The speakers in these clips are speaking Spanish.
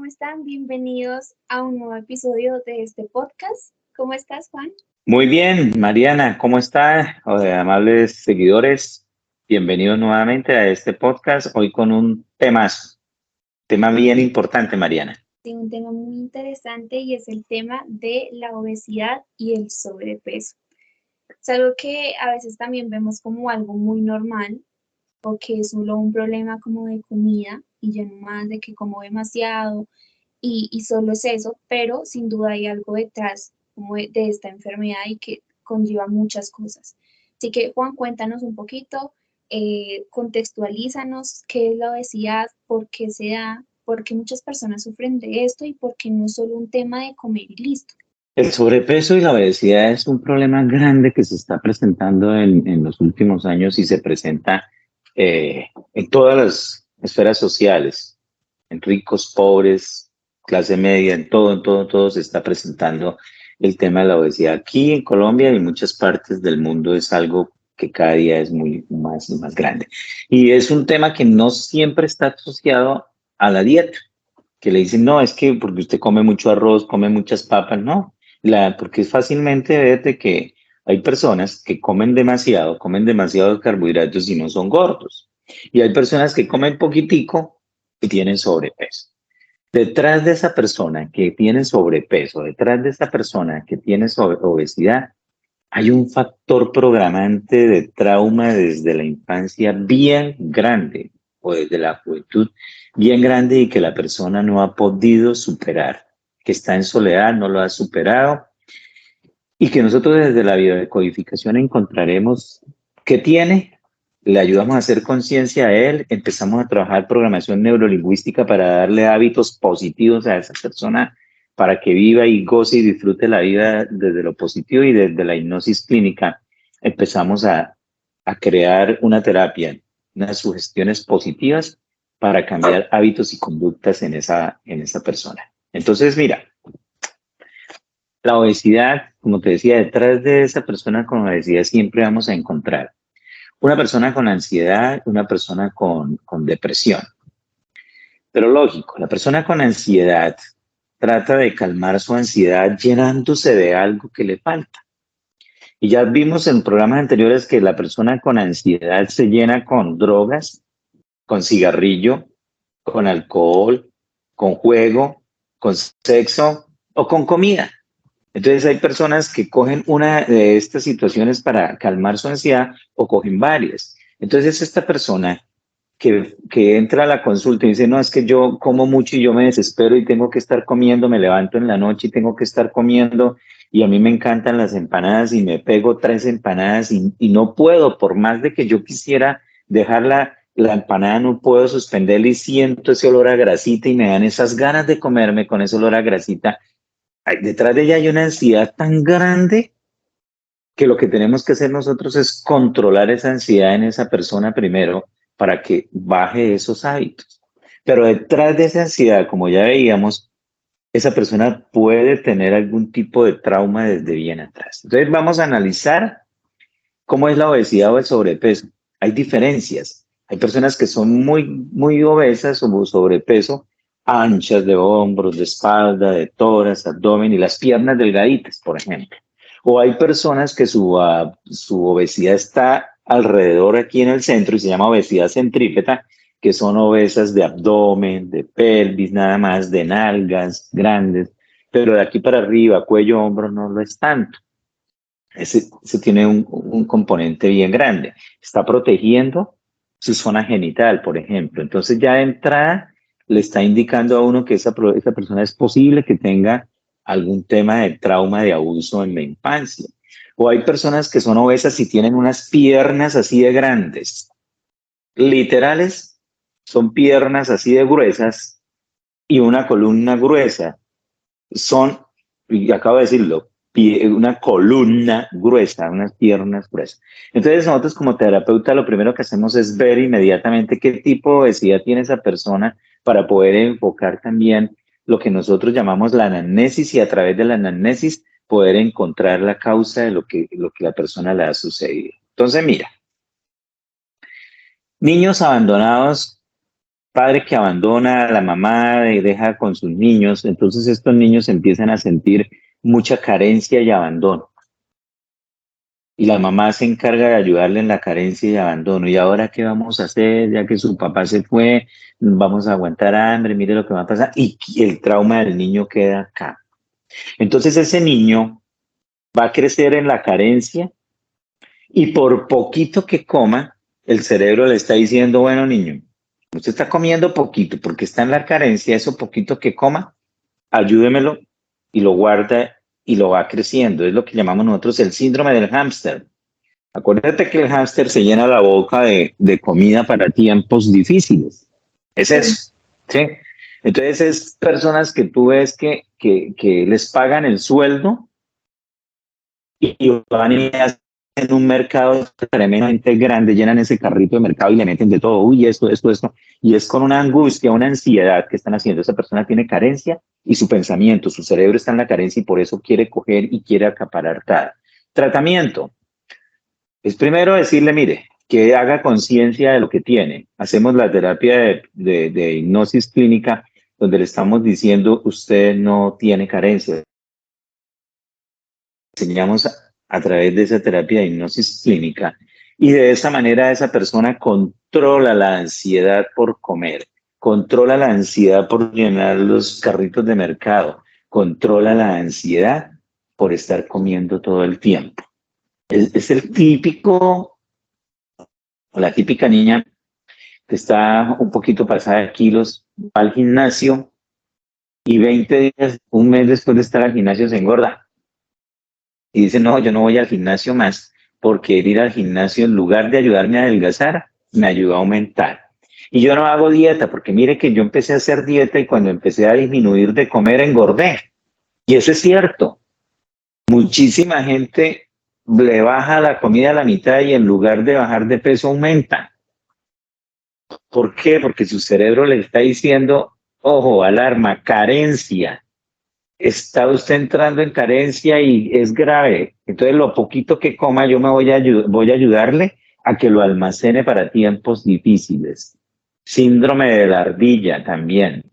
están? Bienvenidos a un nuevo episodio de este podcast. ¿Cómo estás, Juan? Muy bien, Mariana, ¿cómo está? Amables seguidores, bienvenidos nuevamente a este podcast, hoy con un tema bien importante, Mariana. Sí, un tema muy interesante y es el tema de la obesidad y el sobrepeso. Es algo que a veces también vemos como algo muy normal o que es solo un problema como de comida y ya no más de que como demasiado y solo es eso, pero sin duda hay algo detrás como de esta enfermedad y que conlleva muchas cosas. Así que Juan, cuéntanos un poquito, contextualízanos qué es la obesidad, por qué se da, por qué muchas personas sufren de esto y por qué no es solo un tema de comer y listo. El sobrepeso y la obesidad es un problema grande que se está presentando en los últimos años y se presenta en todas las esferas sociales, en ricos, pobres, clase media, en todo se está presentando el tema de la obesidad. Aquí en Colombia y en muchas partes del mundo es algo que cada día es muy más y más grande. Y es un tema que no siempre está asociado a la dieta, que le dicen, no, es que porque usted come mucho arroz, come muchas papas, no, porque es fácilmente ver de que hay personas que comen demasiados carbohidratos y no son gordos. Y hay personas que comen poquitico y tienen sobrepeso. Detrás de esa persona que tiene sobrepeso, detrás de esa persona que tiene obesidad, hay un factor programante de trauma desde la infancia bien grande o desde la juventud bien grande y que la persona no ha podido superar, que está en soledad, no lo ha superado y que nosotros desde la biodecodificación encontraremos qué tiene, le ayudamos a hacer conciencia a él, empezamos a trabajar programación neurolingüística para darle hábitos positivos a esa persona para que viva y goce y disfrute la vida desde lo positivo y desde la hipnosis clínica. Empezamos a crear una terapia, unas sugestiones positivas para cambiar hábitos y conductas en esa persona. Entonces, mira, la obesidad, como te decía, detrás de esa persona con obesidad siempre vamos a encontrar una persona con ansiedad, una persona con depresión. Pero lógico, la persona con ansiedad trata de calmar su ansiedad llenándose de algo que le falta. Y ya vimos en programas anteriores que la persona con ansiedad se llena con drogas, con cigarrillo, con alcohol, con juego, con sexo o con comida. Entonces hay personas que cogen una de estas situaciones para calmar su ansiedad o cogen varias. Entonces esta persona que entra a la consulta y dice, no, es que yo como mucho y yo me desespero y tengo que estar comiendo, me levanto en la noche y tengo que estar comiendo y a mí me encantan las empanadas y me pego 3 empanadas y no puedo, por más de que yo quisiera dejar la empanada, no puedo suspenderla y siento ese olor a grasita y me dan esas ganas de comerme con ese olor a grasita. Detrás de ella hay una ansiedad tan grande que lo que tenemos que hacer nosotros es controlar esa ansiedad en esa persona primero para que baje esos hábitos. Pero detrás de esa ansiedad, como ya veíamos, esa persona puede tener algún tipo de trauma desde bien atrás. Entonces vamos a analizar cómo es la obesidad o el sobrepeso. Hay diferencias. Hay personas que son muy obesas o sobrepeso, anchas de hombros, de espalda, de tórax, abdomen y las piernas delgaditas, por ejemplo. O hay personas que su obesidad está alrededor aquí en el centro y se llama obesidad centrípeta, que son obesas de abdomen, de pelvis, nada más, de nalgas grandes, pero de aquí para arriba, cuello, hombro, no lo es tanto. Ese tiene un componente bien grande. Está protegiendo su zona genital, por ejemplo. Entonces ya de entrada le está indicando a uno que esa persona es posible que tenga algún tema de trauma de abuso en la infancia. O hay personas que son obesas y tienen unas piernas así de grandes. Literales, son piernas así de gruesas y una columna gruesa. Son, y acabo de decirlo, una columna gruesa, unas piernas gruesas. Entonces nosotros como terapeuta lo primero que hacemos es ver inmediatamente qué tipo de obesidad tiene esa persona para poder enfocar también lo que nosotros llamamos la anamnesis y a través de la anamnesis poder encontrar la causa de lo que la persona le ha sucedido. Entonces mira, niños abandonados padre que abandona a la mamá y deja con sus niños, entonces estos niños empiezan a sentir mucha carencia y abandono. Y la mamá se encarga de ayudarle en la carencia y abandono. ¿Y ahora qué vamos a hacer? Ya que su papá se fue, vamos a aguantar hambre, mire lo que va a pasar. Y el trauma del niño queda acá. Entonces ese niño va a crecer en la carencia y por poquito que coma, el cerebro le está diciendo, bueno, niño, usted está comiendo poquito porque está en la carencia, eso poquito que coma, ayúdemelo y lo guarda y lo va creciendo. Es lo que llamamos nosotros el síndrome del hámster. Acuérdate que el hámster se llena la boca de comida para tiempos difíciles. Es Sí. eso, ¿sí? Entonces es personas que tú ves que les pagan el sueldo y van y hacen un mercado tremendamente grande, llenan ese carrito de mercado y le meten de todo, uy, esto, y es con una angustia, una ansiedad que están haciendo. Esa persona tiene carencia y su pensamiento, su cerebro está en la carencia y por eso quiere coger y quiere acaparar tal. Tratamiento. Es primero decirle, mire, que haga conciencia de lo que tiene. Hacemos la terapia de hipnosis clínica donde le estamos diciendo, usted no tiene carencia. Enseñamos a través de esa terapia de hipnosis clínica y de esa manera esa persona controla la ansiedad por comer, controla la ansiedad por llenar los carritos de mercado, controla la ansiedad por estar comiendo todo el tiempo. Es el típico o la típica niña que está un poquito pasada de kilos, va al gimnasio y 20 días, un mes después de estar al gimnasio se engorda. Y dice, no, yo no voy al gimnasio más, porque el ir al gimnasio en lugar de ayudarme a adelgazar, me ayuda a aumentar. Y yo no hago dieta, porque mire que yo empecé a hacer dieta y cuando empecé a disminuir de comer, engordé. Y eso es cierto. Muchísima gente le baja la comida a la mitad y en lugar de bajar de peso, aumenta. ¿Por qué? Porque su cerebro le está diciendo, ojo, alarma, carencia. Está usted entrando en carencia y es grave. Entonces, lo poquito que coma, yo me voy a ayudarle a que lo almacene para tiempos difíciles. Síndrome de la ardilla también,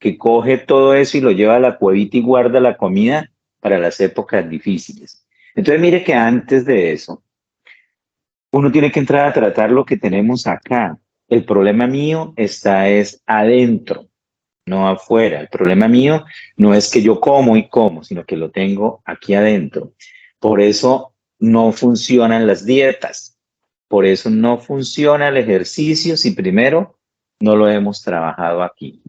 que coge todo eso y lo lleva a la cuevita y guarda la comida para las épocas difíciles. Entonces, mire que antes de eso, uno tiene que entrar a tratar lo que tenemos acá. El problema mío está es adentro, no afuera. El problema mío no es que yo como y como, sino que lo tengo aquí adentro. Por eso no funcionan las dietas. Por eso no funciona el ejercicio si primero no lo hemos trabajado aquí.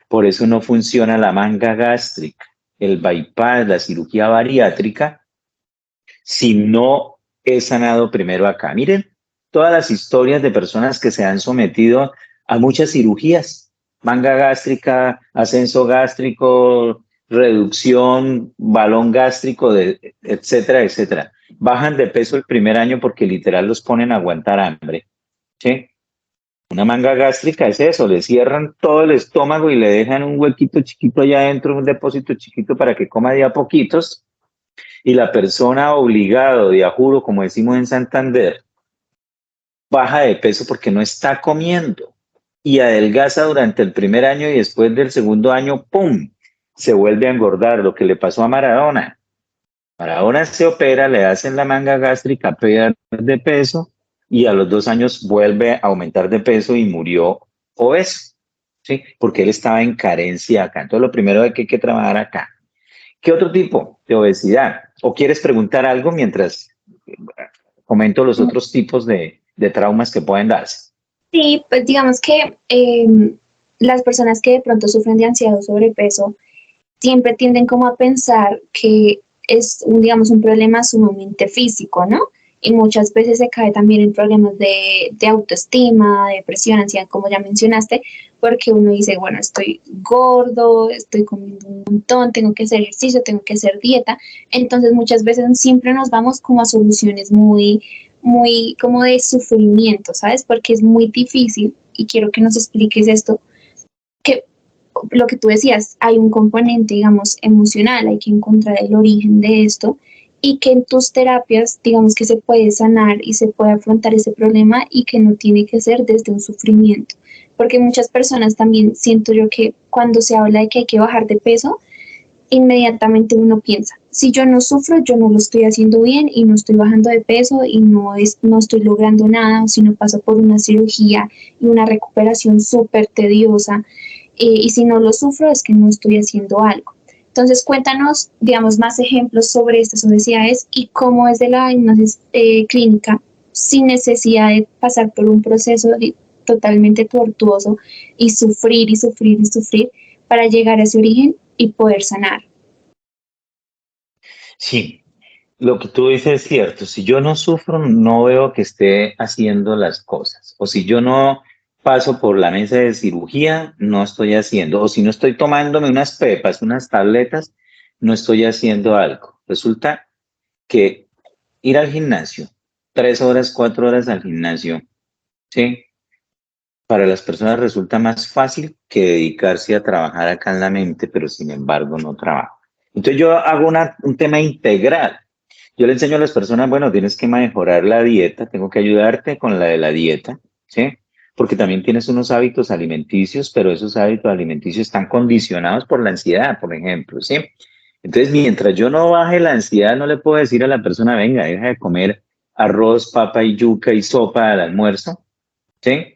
Por eso no funciona la manga gástrica, el bypass, la cirugía bariátrica, si no he sanado primero acá. Miren todas las historias de personas que se han sometido a muchas cirugías, manga gástrica, ascenso gástrico, reducción, balón gástrico, etcétera, etcétera. Bajan de peso el primer año porque literal los ponen a aguantar hambre. ¿Sí? Una manga gástrica es eso, le cierran todo el estómago y le dejan un huequito chiquito allá adentro, un depósito chiquito para que coma de a poquitos y la persona obligado de a juro, como decimos en Santander, baja de peso porque no está comiendo y adelgaza durante el primer año y después del segundo año, ¡pum!, se vuelve a engordar, lo que le pasó a Maradona. Maradona se opera, le hacen la manga gástrica, pierde peso y a los 2 años vuelve a aumentar de peso y murió obeso, ¿sí? Porque él estaba en carencia acá. Entonces, lo primero que hay que trabajar acá. ¿Qué otro tipo de obesidad? ¿O quieres preguntar algo mientras comento los otros tipos de traumas que pueden darse? Sí, pues digamos que las personas que de pronto sufren de ansiedad o sobrepeso siempre tienden como a pensar que es un, digamos, un problema sumamente físico, ¿no? Y muchas veces se cae también en problemas de autoestima, depresión, ansiedad, como ya mencionaste, porque uno dice, bueno, estoy gordo, estoy comiendo un montón, tengo que hacer ejercicio, tengo que hacer dieta. Entonces muchas veces siempre nos vamos como a soluciones muy como de sufrimiento, ¿sabes? Porque es muy difícil y quiero que nos expliques esto, que lo que tú decías, hay un componente, digamos, emocional, hay que encontrar el origen de esto y que en tus terapias, digamos, que se puede sanar y se puede afrontar ese problema y que no tiene que ser desde un sufrimiento. porque muchas personas también siento yo que cuando se habla de que hay que bajar de peso, inmediatamente uno piensa, si yo no sufro, yo no lo estoy haciendo bien y no estoy bajando de peso y no estoy logrando nada, o si no paso por una cirugía y una recuperación súper tediosa, y si no lo sufro es que no estoy haciendo algo. Entonces, cuéntanos, digamos, más ejemplos sobre estas obesidades y cómo es de la hipnosis clínica sin necesidad de pasar por un proceso totalmente tortuoso y sufrir y sufrir y sufrir para llegar a ese origen y poder sanar. Sí, lo que tú dices es cierto. Si yo no sufro, no veo que esté haciendo las cosas. O si yo no paso por la mesa de cirugía, no estoy haciendo. O si no estoy tomándome unas pepas, unas tabletas, no estoy haciendo algo. Resulta que ir al gimnasio, 3 horas, 4 horas al gimnasio, ¿sí? Para las personas resulta más fácil que dedicarse a trabajar acá en la mente, pero sin embargo no trabajo. Entonces yo hago un tema integral. Yo le enseño a las personas, bueno, tienes que mejorar la dieta, tengo que ayudarte con la de la dieta, ¿sí? Porque también tienes unos hábitos alimenticios, pero esos hábitos alimenticios están condicionados por la ansiedad, por ejemplo, ¿sí? Entonces, mientras yo no baje la ansiedad, no le puedo decir a la persona, venga, deja de comer arroz, papa y yuca y sopa al almuerzo, ¿sí?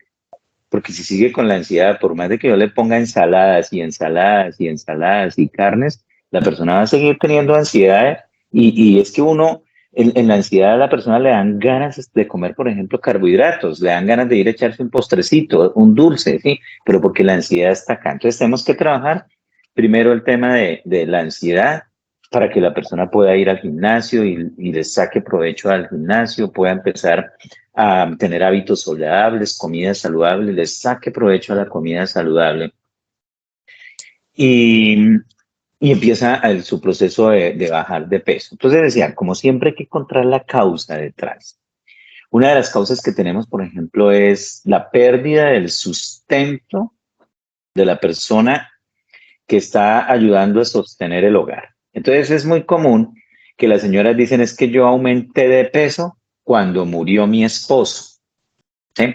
Porque si sigue con la ansiedad, por más de que yo le ponga ensaladas y ensaladas y ensaladas y carnes, la persona va a seguir teniendo ansiedad y es que uno, en la ansiedad a la persona le dan ganas de comer, por ejemplo, carbohidratos, le dan ganas de ir a echarse un postrecito, un dulce, ¿sí? Pero porque la ansiedad está acá. Entonces tenemos que trabajar primero el tema de la ansiedad para que la persona pueda ir al gimnasio y le saque provecho al gimnasio, pueda empezar a tener hábitos saludables, comida saludable, les saque provecho a la comida saludable y, y empieza su proceso de bajar de peso. Entonces decía, como siempre hay que encontrar la causa detrás. Una de las causas que tenemos, por ejemplo, es la pérdida del sustento de la persona que está ayudando a sostener el hogar. Entonces es muy común que las señoras dicen es que yo aumenté de peso cuando murió mi esposo. ¿Sí?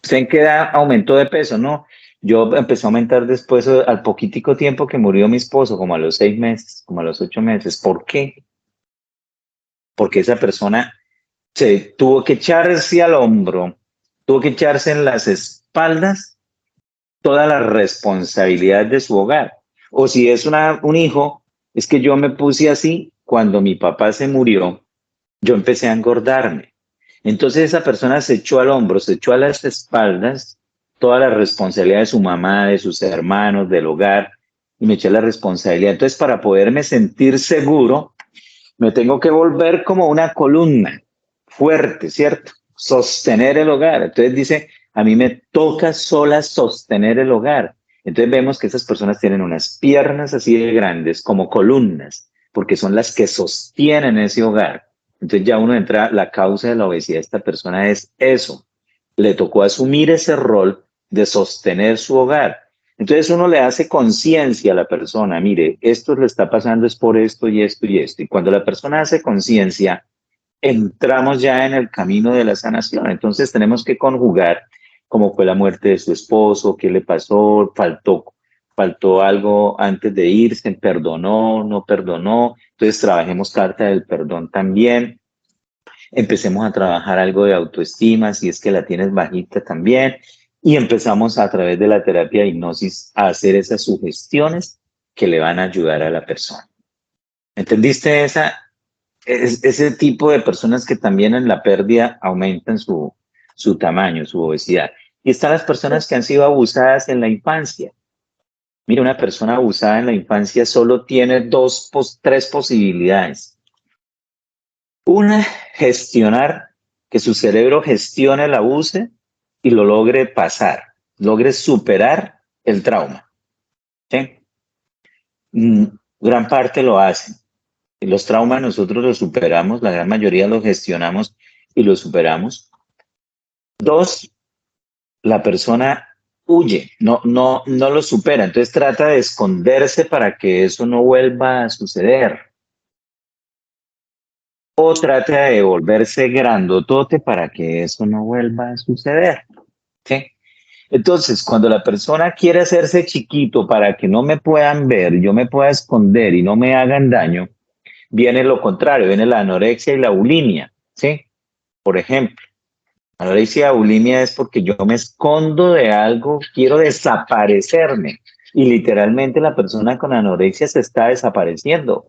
¿Usted en qué edad aumentó de peso? No, yo empecé a aumentar después al poquitico tiempo que murió mi esposo, como a los 6 meses, como a los 8 meses. ¿Por qué? Porque esa persona se tuvo que echarse al hombro, tuvo que echarse en las espaldas toda la responsabilidad de su hogar. O si es un hijo, es que yo me puse así cuando mi papá se murió, yo empecé a engordarme. Entonces esa persona se echó al hombro, se echó a las espaldas toda la responsabilidad de su mamá, de sus hermanos, del hogar, y me eché la responsabilidad. Entonces, para poderme sentir seguro, me tengo que volver como una columna fuerte, ¿cierto? Sostener el hogar. Entonces dice, a mí me toca sola sostener el hogar. Entonces vemos que esas personas tienen unas piernas así de grandes, como columnas, porque son las que sostienen ese hogar. Entonces ya uno entra, la causa de la obesidad de esta persona es eso. Le tocó asumir ese rol de sostener su hogar. Entonces uno le hace conciencia a la persona, mire, esto le está pasando es por esto y esto y esto. Y cuando la persona hace conciencia, entramos ya en el camino de la sanación. Entonces tenemos que conjugar cómo fue la muerte de su esposo, qué le pasó, faltó algo antes de irse, perdonó, no perdonó. Entonces trabajemos carta del perdón también. Empecemos a trabajar algo de autoestima, si es que la tienes bajita también, y empezamos a través de la terapia de hipnosis a hacer esas sugestiones que le van a ayudar a la persona. ¿Entendiste ese tipo de personas que también en la pérdida aumentan su tamaño, su obesidad? Y están las personas que han sido abusadas en la infancia. Mira, una persona abusada en la infancia solo tiene tres posibilidades. Una, gestionar, que su cerebro gestione el abuso y lo logre pasar, logre superar el trauma. ¿Sí? Gran parte lo hacen. Los traumas nosotros los superamos, la gran mayoría los gestionamos y los superamos. Dos, la persona huye, no lo supera, entonces trata de esconderse para que eso no vuelva a suceder. O trata de volverse grandotote para que eso no vuelva a suceder. ¿Sí? Entonces, cuando la persona quiere hacerse chiquito para que no me puedan ver, yo me pueda esconder y no me hagan daño, viene lo contrario, viene la anorexia y la bulimia, ¿sí? Por ejemplo, anorexia y bulimia es porque yo me escondo de algo, quiero desaparecerme. Y literalmente la persona con anorexia se está desapareciendo.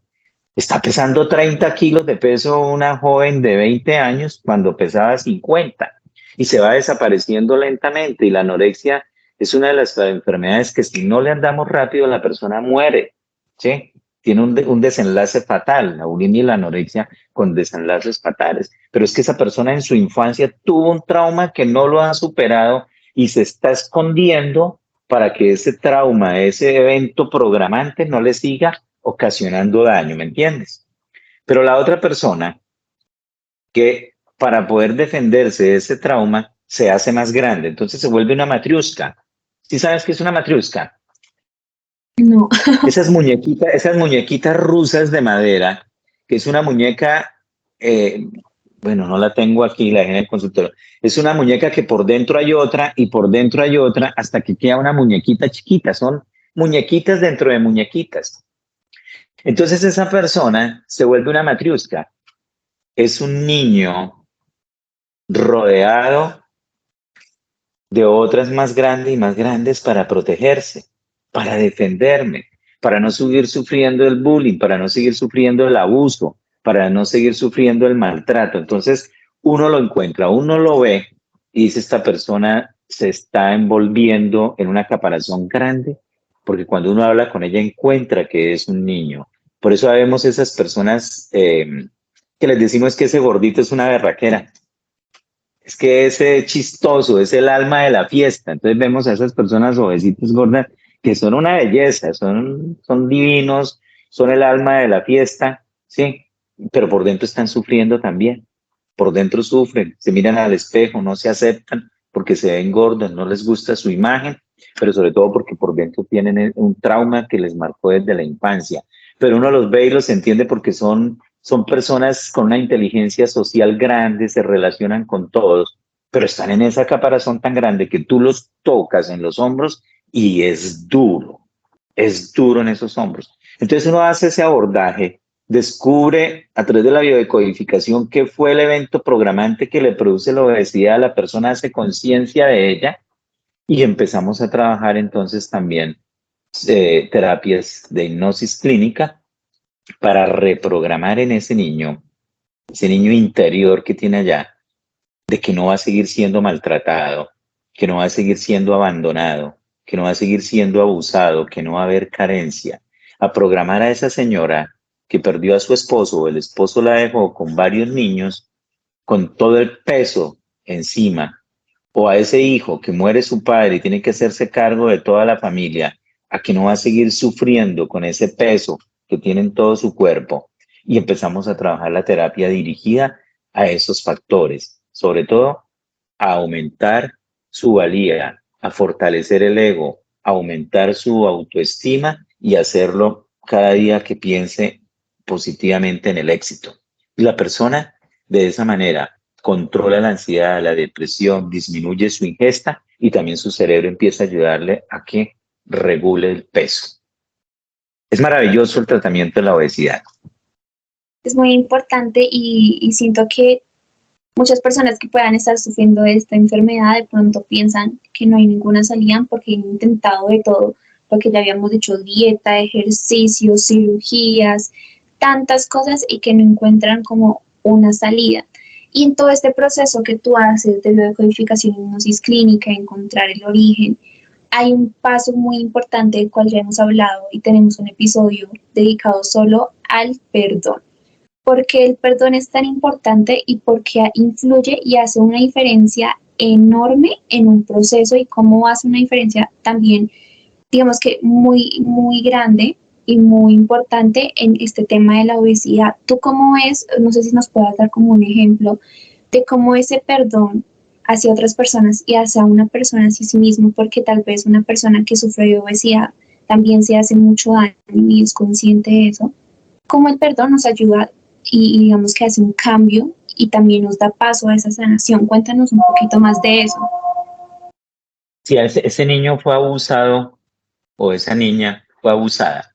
Está pesando 30 kilos de peso una joven de 20 años cuando pesaba 50 y se va desapareciendo lentamente. Y la anorexia es una de las enfermedades que si no le andamos rápido la persona muere, ¿sí? Tiene un desenlace fatal, la bulimia y la anorexia con desenlaces fatales. Pero es que esa persona en su infancia tuvo un trauma que no lo ha superado y se está escondiendo para que ese trauma, ese evento programante no le siga ocasionando daño, ¿me entiendes? Pero la otra persona que para poder defenderse de ese trauma se hace más grande, entonces se vuelve una matriusca. ¿Sí sabes qué es una matriusca? No. Esas muñequitas rusas de madera, que es una muñeca, eh, bueno, no la tengo aquí, la dejé en el consultorio. Es una muñeca que por dentro hay otra y por dentro hay otra hasta que queda una muñequita chiquita. Son muñequitas dentro de muñequitas. Entonces esa persona se vuelve una matriusca. Es un niño rodeado de otras más grandes y más grandes para protegerse, para defenderme, para no seguir sufriendo el bullying, para no seguir sufriendo el abuso, para no seguir sufriendo el maltrato. Entonces uno lo encuentra, uno lo ve y dice, esta persona se está envolviendo en una caparazón grande, porque cuando uno habla con ella encuentra que es un niño. Por eso vemos esas personas que les decimos que ese gordito es una berraquera. Es que ese chistoso es el alma de la fiesta. Entonces vemos a esas personas obesitas gordas que son una belleza, son divinos, son el alma de la fiesta, ¿sí? Pero por dentro están sufriendo también. Por dentro sufren, se miran al espejo, no se aceptan porque se ven gordos, no les gusta su imagen, pero sobre todo porque por dentro tienen un trauma que les marcó desde la infancia. Pero uno los ve y los entiende porque son personas con una inteligencia social grande, se relacionan con todos, pero están en esa caparazón tan grande que tú los tocas en los hombros y es duro en esos hombros. Entonces uno hace ese abordaje, descubre a través de la biodecodificación qué fue el evento programante que le produce la obesidad, la persona hace conciencia de ella y empezamos a trabajar entonces también terapias de hipnosis clínica para reprogramar en ese niño interior que tiene allá, de que no va a seguir siendo maltratado, que no va a seguir siendo abandonado, que no va a seguir siendo abusado, que no va a haber carencia. A programar a esa señora que perdió a su esposo o el esposo la dejó con varios niños, con todo el peso encima, o a ese hijo que muere su padre y tiene que hacerse cargo de toda la familia, a que no va a seguir sufriendo con ese peso que tiene en todo su cuerpo. Y empezamos a trabajar la terapia dirigida a esos factores, sobre todo a aumentar su valía, a fortalecer el ego, a aumentar su autoestima y hacerlo cada día que piense positivamente en el éxito. Y la persona de esa manera controla la ansiedad, la depresión, disminuye su ingesta y también su cerebro empieza a ayudarle a que regule el peso. Es maravilloso el tratamiento de la obesidad. Es muy importante y siento que muchas personas que puedan estar sufriendo de esta enfermedad de pronto piensan que no hay ninguna salida porque han intentado de todo, lo que ya habíamos dicho, dieta, ejercicio, cirugías, tantas cosas y que no encuentran como una salida. Y en todo este proceso que tú haces de biodecodificación y hipnosis clínica, encontrar el origen, hay un paso muy importante del cual ya hemos hablado y tenemos un episodio dedicado solo al perdón. ¿Por qué el perdón es tan importante y por qué influye y hace una diferencia enorme en un proceso y cómo hace una diferencia también, digamos que muy, muy grande y muy importante en este tema de la obesidad? ¿Tú cómo ves, no sé si nos puedas dar como un ejemplo de cómo ese perdón hacia otras personas y hacia una persona hacia sí mismo, porque tal vez una persona que sufre de obesidad también se hace mucho daño y es consciente de eso? ¿Cómo el perdón nos ayuda y digamos que hace un cambio y también nos da paso a esa sanación? Cuéntanos un poquito más de eso. Si ese niño fue abusado o esa niña fue abusada,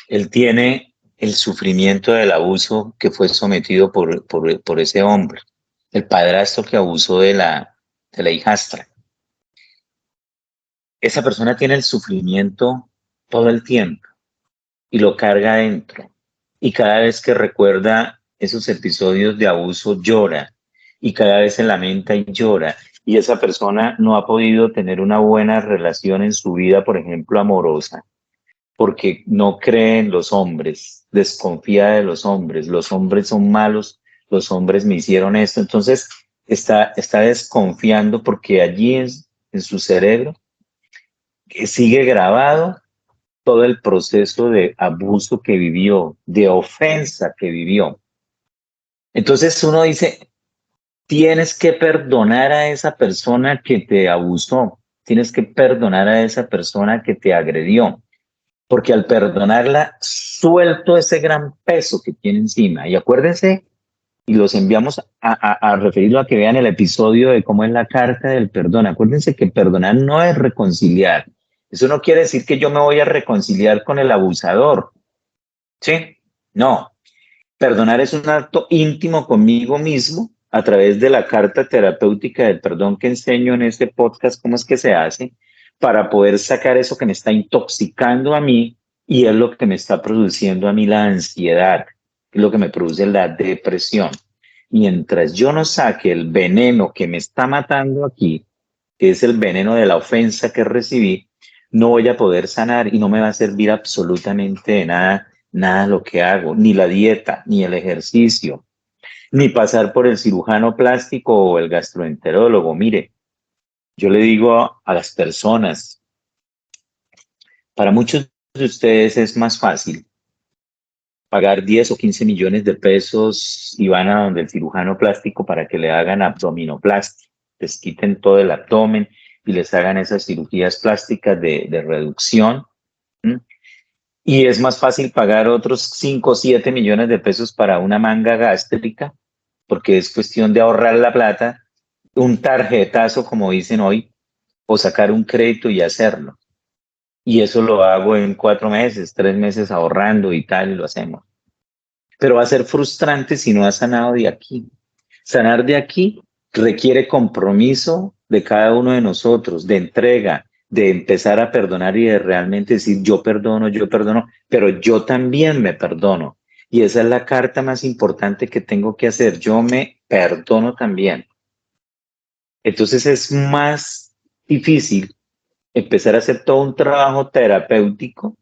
él tiene el sufrimiento del abuso que fue sometido por ese hombre, el padrastro que abusó de la hijastra. Esa persona tiene el sufrimiento todo el tiempo y lo carga adentro. Y cada vez que recuerda esos episodios de abuso llora y cada vez se lamenta y llora. Y esa persona no ha podido tener una buena relación en su vida, por ejemplo, amorosa, porque no cree en los hombres, desconfía de los hombres son malos, los hombres me hicieron esto. Entonces está desconfiando porque allí en su cerebro sigue grabado todo el proceso de abuso que vivió, de ofensa que vivió. Entonces uno dice, tienes que perdonar a esa persona que te abusó, tienes que perdonar a esa persona que te agredió, porque al perdonarla, suelto ese gran peso que tiene encima. Y acuérdense, y los enviamos a referirlo a que vean el episodio de cómo es la carta del perdón. Acuérdense que perdonar no es reconciliar. Eso no quiere decir que yo me voy a reconciliar con el abusador. ¿Sí? No. Perdonar es un acto íntimo conmigo mismo a través de la carta terapéutica del perdón que enseño en este podcast, cómo es que se hace, para poder sacar eso que me está intoxicando a mí y es lo que me está produciendo a mí la ansiedad, es lo que me produce la depresión. Mientras yo no saque el veneno que me está matando aquí, que es el veneno de la ofensa que recibí, no voy a poder sanar y no me va a servir absolutamente de nada, nada lo que hago, ni la dieta, ni el ejercicio, ni pasar por el cirujano plástico o el gastroenterólogo. Mire, yo le digo a las personas, para muchos de ustedes es más fácil pagar 10 o 15 millones de pesos y van a donde el cirujano plástico para que le hagan abdominoplastia, les quiten todo el abdomen y les hagan esas cirugías plásticas de reducción. ¿Mm? Y es más fácil pagar otros 5 o 7 millones de pesos para una manga gástrica, porque es cuestión de ahorrar la plata, un tarjetazo, como dicen hoy, o sacar un crédito y hacerlo. Y eso lo hago en 4 meses, 3 meses ahorrando y tal, y lo hacemos. Pero va a ser frustrante si no has sanado de aquí. Sanar de aquí requiere compromiso de cada uno de nosotros, de entrega, de empezar a perdonar y de realmente decir yo perdono, pero yo también me perdono. Y esa es la carta más importante que tengo que hacer. Yo me perdono también. Entonces es más difícil empezar a hacer todo un trabajo terapéutico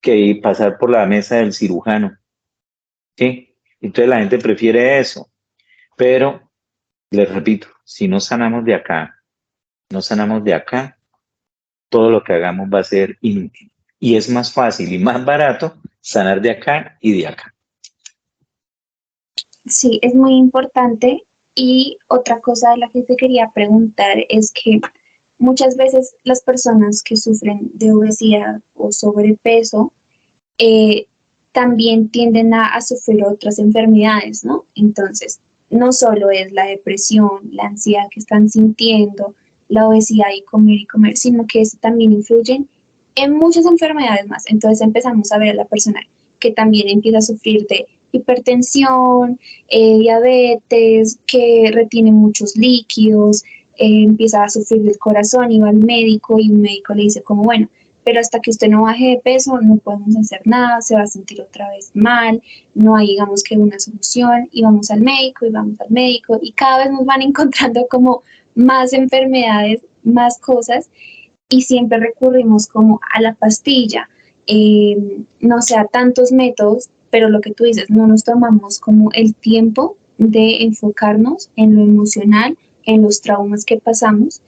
que pasar por la mesa del cirujano. ¿Sí? Entonces la gente prefiere eso. Pero les repito, si no sanamos de acá, no sanamos de acá, todo lo que hagamos va a ser inútil. Y es más fácil y más barato sanar de acá y de acá. Sí, es muy importante. Y otra cosa de la que te quería preguntar es que muchas veces las personas que sufren de obesidad o sobrepeso eh, también tienden a sufrir otras enfermedades, ¿no? Entonces, no solo es la depresión, la ansiedad que están sintiendo, la obesidad y comer, sino que eso también influye en muchas enfermedades más. Entonces empezamos a ver a la persona que también empieza a sufrir de hipertensión, diabetes, que retiene muchos líquidos, empieza a sufrir del corazón y va al médico y un médico le dice como, bueno, pero hasta que usted no baje de peso no podemos hacer nada, se va a sentir otra vez mal, no hay digamos que una solución y vamos al médico y vamos al médico y cada vez nos van encontrando como más enfermedades, más cosas y siempre recurrimos como a la pastilla, no sé, a tantos métodos, pero lo que tú dices, no nos tomamos como el tiempo de enfocarnos en lo emocional, en los traumas que pasamos.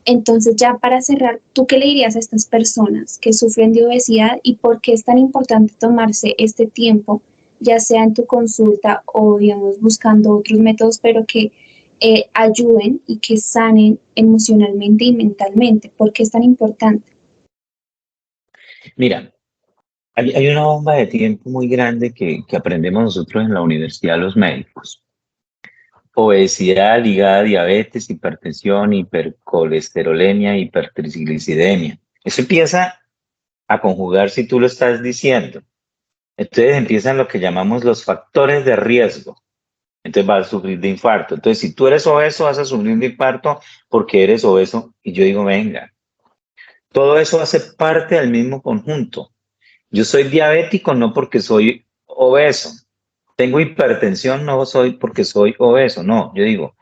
Entonces, ya para cerrar, ¿tú qué le dirías a estas personas que sufren de obesidad y por qué es tan importante tomarse este tiempo, ya sea en tu consulta o, digamos, buscando otros métodos, pero que ayuden y que sanen emocionalmente y mentalmente? ¿Por qué es tan importante? Mira, hay una bomba de tiempo muy grande que aprendemos nosotros en la universidad los médicos. obesidad ligada a diabetes, hipertensión, hipercolesterolemia, hipertriglicidemia. Eso empieza a conjugar si tú lo estás diciendo. Entonces empiezan lo que llamamos los factores de riesgo. Entonces vas a sufrir de infarto. Entonces, si tú eres obeso, vas a sufrir de infarto porque eres obeso. Y yo digo, venga, todo eso hace parte del mismo conjunto. Yo soy diabético no porque soy obeso. Tengo hipertensión no soy porque soy obeso. No, yo digo,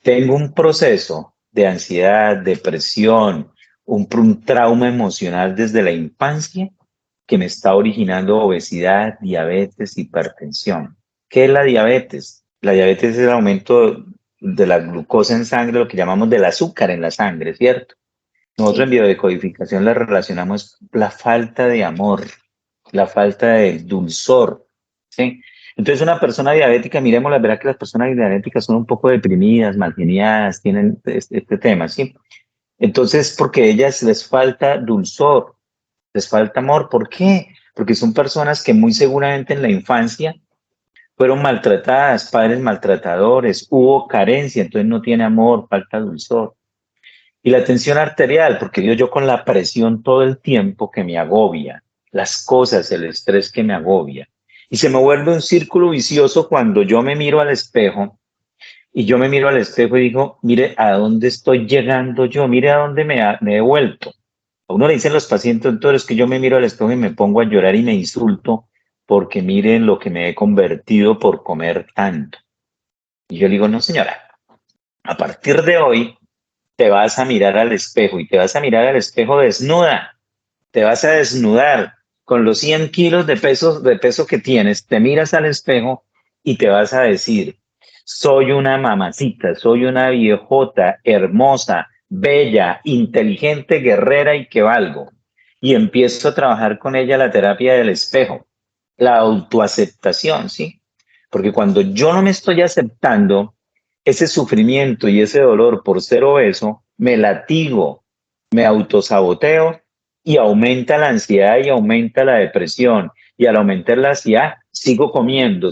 tengo un proceso de ansiedad, depresión, un trauma emocional desde la infancia que me está originando obesidad, diabetes, hipertensión. ¿Qué es la diabetes? La diabetes es el aumento de la glucosa en sangre, lo que llamamos del azúcar en la sangre, ¿cierto? Nosotros en Sí. biodecodificación la relacionamos la falta de amor, la falta de dulzor, ¿sí? Entonces una persona diabética, miremosla, verá que las personas diabéticas son un poco deprimidas, malgeniadas, tienen este tema, ¿sí? Entonces, porque a ellas les falta dulzor, les falta amor. ¿Por qué? Porque son personas que muy seguramente en la infancia fueron maltratadas, padres maltratadores, hubo carencia, entonces no tiene amor, falta dulzor. Y la tensión arterial, porque yo con la presión todo el tiempo que me agobia, las cosas, el estrés que me agobia. Y se me vuelve un círculo vicioso cuando yo me miro al espejo y yo me miro al espejo y digo, mire a dónde estoy llegando yo, mire a dónde me he vuelto. A uno le dicen los pacientes, doctores, que yo me miro al espejo y me pongo a llorar y me insulto porque miren lo que me he convertido por comer tanto. Y yo le digo, no señora, a partir de hoy te vas a mirar al espejo y te vas a mirar al espejo desnuda, te vas a desnudar con los 100 kilos de peso que tienes, te miras al espejo y te vas a decir, soy una mamacita, soy una viejota hermosa, bella, inteligente, guerrera y que valgo. Y empiezo a trabajar con ella la terapia del espejo, la autoaceptación, ¿sí? Porque cuando yo no me estoy aceptando, ese sufrimiento y ese dolor por ser obeso, me latigo, me autosaboteo y aumenta la ansiedad y aumenta la depresión. Y al aumentar la ansiedad, sigo comiendo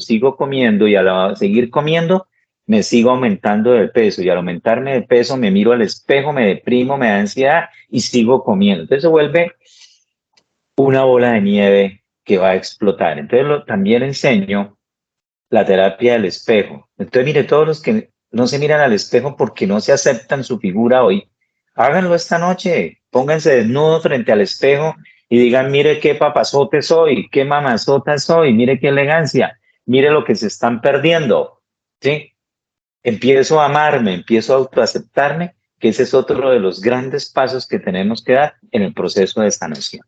y al seguir comiendo, me sigo aumentando de peso. Y al aumentarme de peso, me miro al espejo, me deprimo, me da ansiedad y sigo comiendo. Entonces se vuelve una bola de nieve que va a explotar. Entonces también enseño la terapia del espejo. Entonces, mire, todos los que no se miran al espejo porque no se aceptan su figura hoy, háganlo esta noche, pónganse desnudos frente al espejo y digan, mire qué papazote soy, qué mamazota soy, mire qué elegancia, mire lo que se están perdiendo, ¿sí? Empiezo a amarme, empiezo a autoaceptarme, que ese es otro de los grandes pasos que tenemos que dar en el proceso de sanación.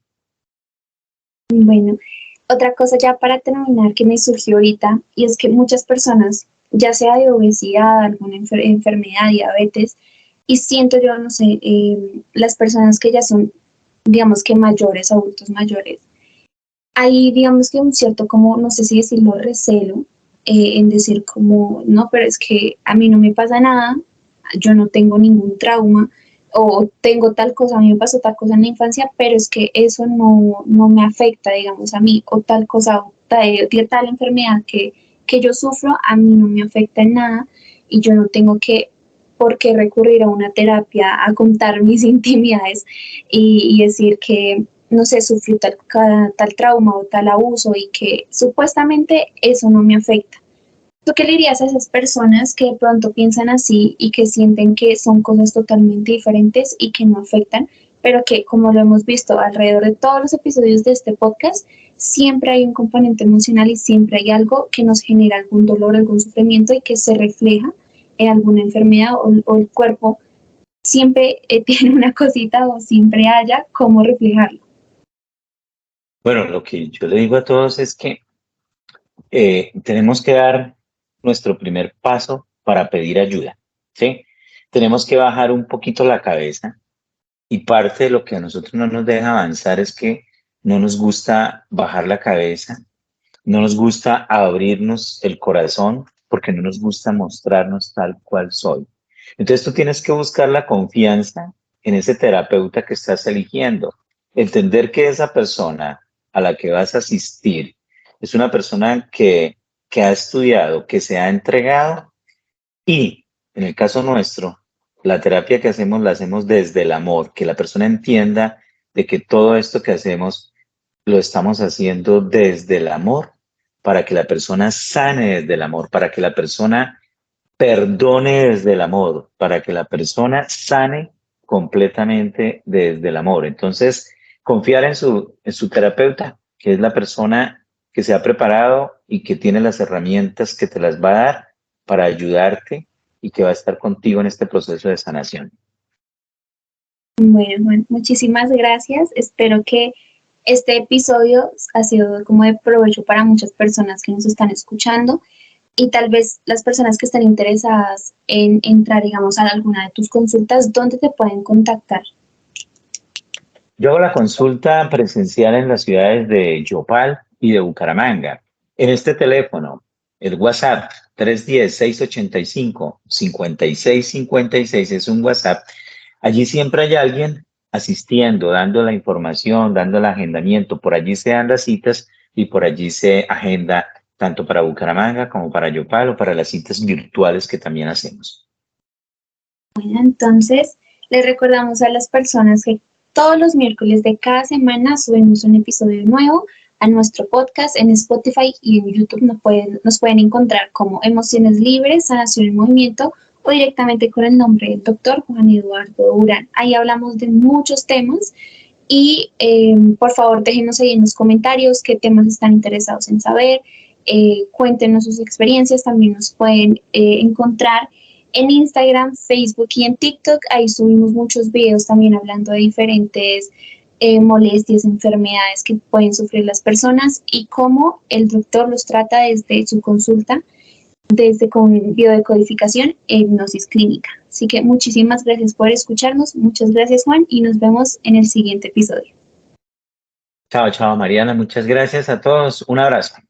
Bueno, otra cosa ya para terminar que me surgió ahorita, y es que muchas personas, ya sea de obesidad, alguna enfermedad, diabetes, y siento yo, no sé, las personas que ya son, digamos que mayores, adultos mayores, hay, digamos que un cierto, como, no sé si decirlo, recelo, en decir como, no, pero es que a mí no me pasa nada, yo no tengo ningún trauma, o tengo tal cosa, a mí me pasó tal cosa en la infancia, pero es que eso no me afecta, digamos, a mí, o tal cosa, o tal enfermedad que yo sufro, a mí no me afecta en nada, y yo no tengo que por qué recurrir a una terapia a contar mis intimidades y decir que no sé, sufrió tal trauma o tal abuso y que supuestamente eso no me afecta. ¿Tú qué le dirías a esas personas que de pronto piensan así y que sienten que son cosas totalmente diferentes y que no afectan, pero que, como lo hemos visto alrededor de todos los episodios de este podcast, siempre hay un componente emocional y siempre hay algo que nos genera algún dolor, algún sufrimiento y que se refleja en alguna enfermedad o el cuerpo siempre tiene una cosita o siempre haya cómo reflejarlo? Bueno, lo que yo le digo a todos es que tenemos que dar nuestro primer paso para pedir ayuda, ¿sí? Tenemos que bajar un poquito la cabeza y parte de lo que a nosotros no nos deja avanzar es que no nos gusta bajar la cabeza, no nos gusta abrirnos el corazón porque no nos gusta mostrarnos tal cual soy. Entonces tú tienes que buscar la confianza en ese terapeuta que estás eligiendo, entender que esa persona a la que vas a asistir es una persona que ha estudiado, que se ha entregado Y en el caso nuestro, la terapia que hacemos la hacemos desde el amor, que la persona entienda de que todo esto que hacemos lo estamos haciendo desde el amor, para que la persona sane desde el amor, para que la persona perdone desde el amor, para que la persona sane completamente desde el amor. Entonces, confiar en su terapeuta, que es la persona que se ha preparado y que tiene las herramientas que te las va a dar para ayudarte y que va a estar contigo en este proceso de sanación. Bueno, Juan, muchísimas gracias. Espero que este episodio ha sido como de provecho para muchas personas que nos están escuchando y tal vez las personas que estén interesadas en entrar, digamos, a alguna de tus consultas, ¿dónde te pueden contactar? Yo hago la consulta presencial en las ciudades de Yopal y de Bucaramanga. En este teléfono, el WhatsApp 310-685-5656 es un WhatsApp. Allí siempre hay alguien asistiendo, dando la información, dando el agendamiento. Por allí se dan las citas y por allí se agenda tanto para Bucaramanga como para Yopal o para las citas virtuales que también hacemos. Bueno, entonces les recordamos a las personas que todos los miércoles de cada semana subimos un episodio nuevo a nuestro podcast en Spotify y en YouTube. Nos pueden encontrar como Emociones Libres, Sanación en Movimiento o directamente con el nombre del doctor Juan Eduardo Urán. Ahí hablamos de muchos temas y por favor déjenos ahí en los comentarios qué temas están interesados en saber. Cuéntenos sus experiencias, también nos pueden encontrar en Instagram, Facebook y en TikTok. Ahí subimos muchos videos también hablando de diferentes molestias, enfermedades que pueden sufrir las personas y cómo el doctor los trata desde su consulta, desde con biodecodificación e hipnosis clínica. Así que muchísimas gracias por escucharnos, muchas gracias Juan y nos vemos en el siguiente episodio. Chao, chao Mariana, muchas gracias a todos, un abrazo.